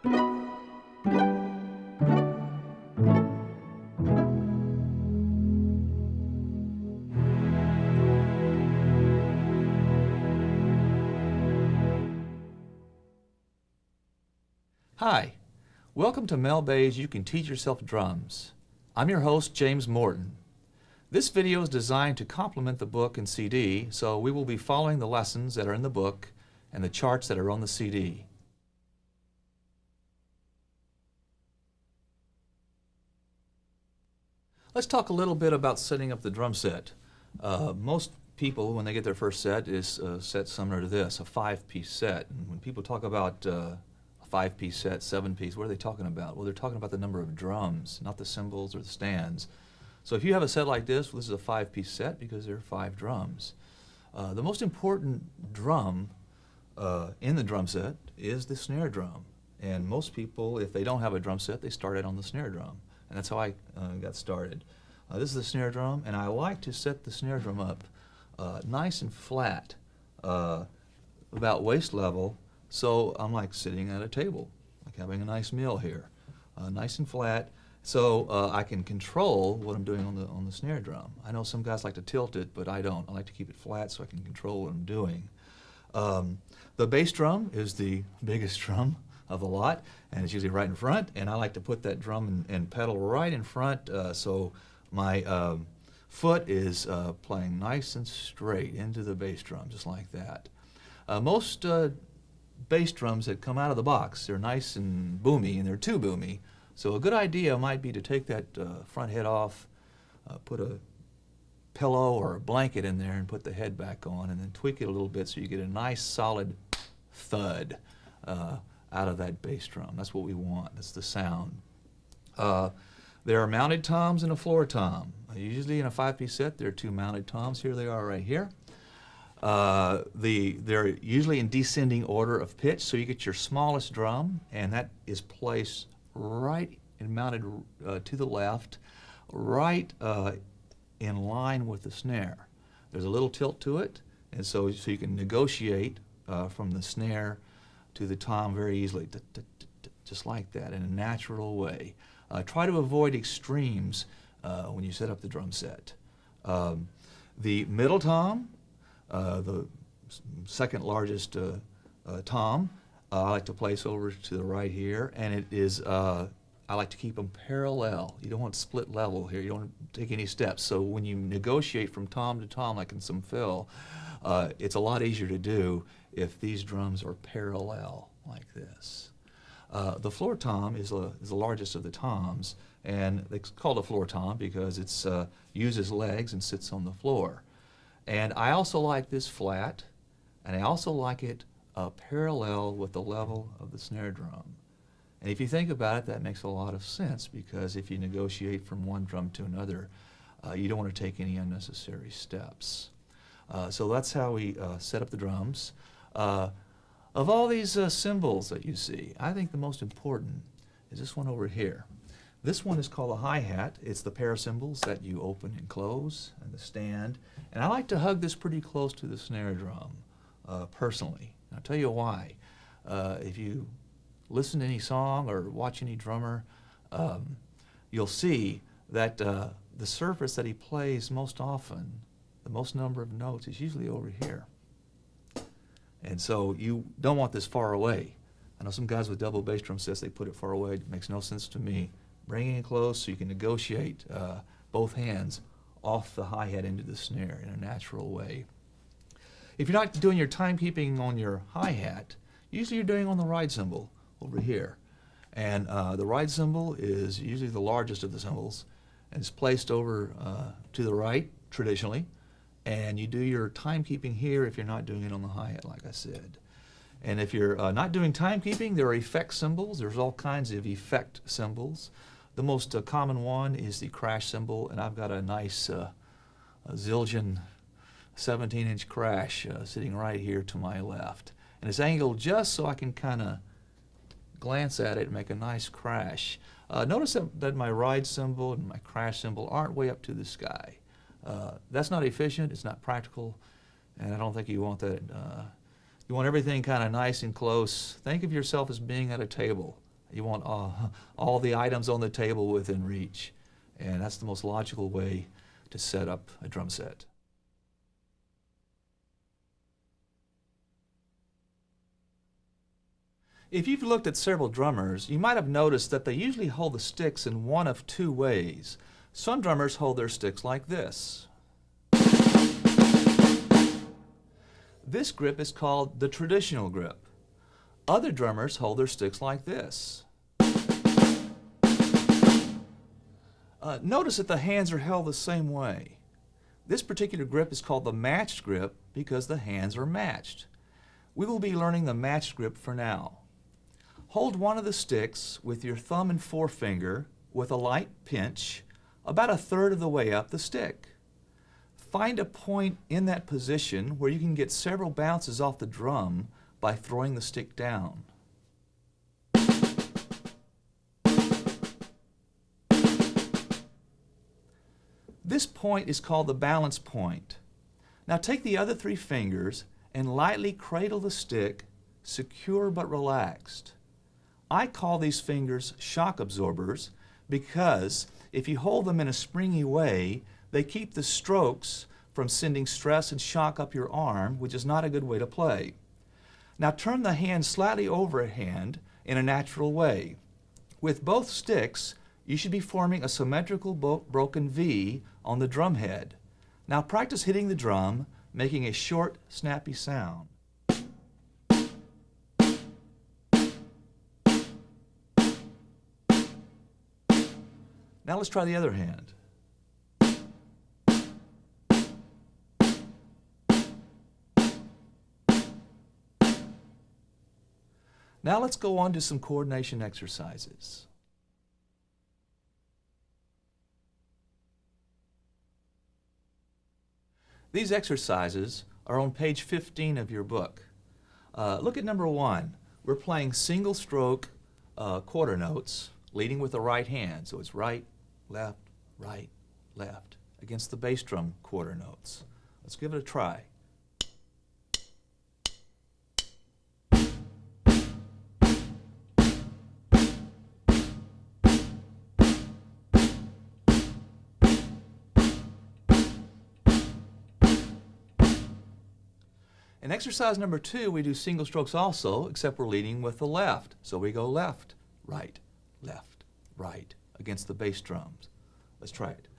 Hi, welcome to Mel Bay's You Can Teach Yourself Drums. I'm your host, James Morton. This video is designed to complement the book and CD, so we will be following the lessons that are in the book and the charts that are on the CD. Let's talk a little bit about setting up the drum set. Most people, when they get their first set, is a set similar to this, a 5-piece set. And when people talk about a 5-piece set, 7-piece, what are they talking about? Well, they're talking about the number of drums, not the cymbals or the stands. So if you have a set like this, well, this is a 5-piece set because there are 5 drums. The most important drum in the drum set is the snare drum. And most people, if they don't have a drum set, they start out on the snare drum. And that's how I got started. This is the snare drum, and I like to set the snare drum up nice and flat, about waist level. So I'm like sitting at a table, like having a nice meal here, nice and flat, so I can control what I'm doing on the snare drum. I know some guys like to tilt it, but I don't. I like to keep it flat so I can control what I'm doing. The bass drum is the biggest drum of the lot, and it's usually right in front, and I like to put that drum and pedal right in front so my foot is playing nice and straight into the bass drum, just like that. Most bass drums that come out of the box, they're nice and boomy, and they're too boomy. So a good idea might be to take that front head off, put a pillow or a blanket in there and put the head back on, and then tweak it a little bit so you get a nice solid thud out of that bass drum. That's what we want. That's the sound. There are mounted toms and a floor tom. Usually in a 5-piece set, there are 2 mounted toms. Here they are right here. They're usually in descending order of pitch, so you get your smallest drum, and that is placed right and mounted to the left, right in line with the snare. There's a little tilt to it, and so you can negotiate from the snare to the tom very easily, just like that, in a natural way. Try to avoid extremes when you set up the drum set. The middle tom, the second largest tom, I like to place over to the right here, and it is, I like to keep them parallel. You don't want split level here. You don't want to take any steps. So when you negotiate from tom to tom, like in some fill, it's a lot easier to do if these drums are parallel like this. The floor tom is the largest of the toms, and it's called a floor tom because it uses legs and sits on the floor. And I also like this flat, and I also like it parallel with the level of the snare drum. And if you think about it, that makes a lot of sense, because if you negotiate from one drum to another, you don't want to take any unnecessary steps. So that's how we set up the drums. Of all these cymbals that you see, I think the most important is this one over here. This one is called a hi-hat. It's the pair of cymbals that you open and close, and the stand. And I like to hug this pretty close to the snare drum, personally. And I'll tell you why. If you listen to any song or watch any drummer, you'll see that the surface that he plays most often, the most number of notes, is usually over here. And so you don't want this far away. I know some guys with double bass drum sets, they put it far away. It makes no sense to me. Bring it in close so you can negotiate both hands off the hi-hat into the snare in a natural way. If you're not doing your timekeeping on your hi-hat, usually you're doing on the ride cymbal over here. And the ride cymbal is usually the largest of the cymbals, and it's placed over to the right, traditionally. And you do your timekeeping here if you're not doing it on the hi-hat, like I said. And if you're not doing timekeeping, there are effect cymbals. There's all kinds of effect cymbals. The most common one is the crash cymbal, and I've got a nice Zildjian 17-inch crash sitting right here to my left. And it's angled just so I can kind of glance at it and make a nice crash. Notice that my ride cymbal and my crash cymbal aren't way up to the sky. That's not efficient, it's not practical, and I don't think you want that. You want everything kind of nice and close. Think of yourself as being at a table, You want all the items on the table within reach. And that's the most logical way to set up a drum set. If you've looked at several drummers, you might have noticed that they usually hold the sticks in one of two ways. Some drummers hold their sticks like this. This grip is called the traditional grip. Other drummers hold their sticks like this. Notice that the hands are held the same way. This particular grip is called the matched grip because the hands are matched. We will be learning the matched grip for now. Hold one of the sticks with your thumb and forefinger with a light pinch about 1/3 of the way up the stick. Find a point in that position where you can get several bounces off the drum by throwing the stick down. This point is called the balance point. Now take the other 3 fingers and lightly cradle the stick, secure but relaxed. I call these fingers shock absorbers because if you hold them in a springy way, they keep the strokes from sending stress and shock up your arm, which is not a good way to play. Now turn the hand slightly overhand in a natural way. With both sticks, you should be forming a symmetrical broken V on the drum head. Now practice hitting the drum, making a short, snappy sound. Now let's try the other hand. Now let's go on to some coordination exercises. These exercises are on page 15 of your book. Look at number 1. We're playing single stroke quarter notes, leading with the right hand. So it's right, left, against the bass drum quarter notes. Let's give it a try. In exercise number 2, we do single strokes also, except we're leading with the left. So we go left, right, against the bass drums. Let's try it.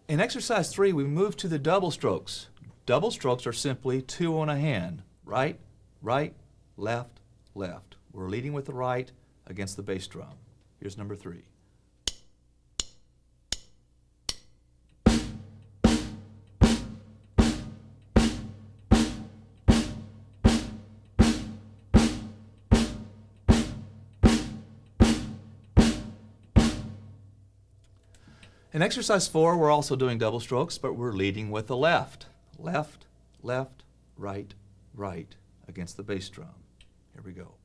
In exercise 3, we move to the double strokes. Double strokes are simply 2 on a hand. Right, left. We're leading with the right against the bass drum. Here's number 3. In exercise 4, we're also doing double strokes, but we're leading with the left. Left, right, against the bass drum. Here we go.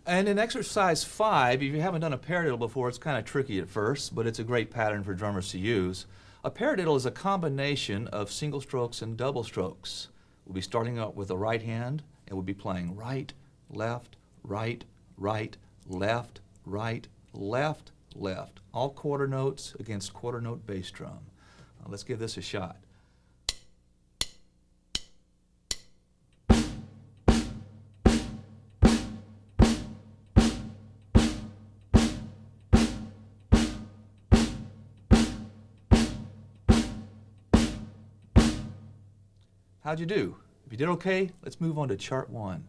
And in exercise 5, if you haven't done a paradiddle before, it's kind of tricky at first, but it's a great pattern for drummers to use. A paradiddle is a combination of single strokes and double strokes. We'll be starting out with the right hand, and we'll be playing right, left, left. All quarter notes against quarter note bass drum. Let's give this a shot. How'd you do? If you did okay, let's move on to chart 1.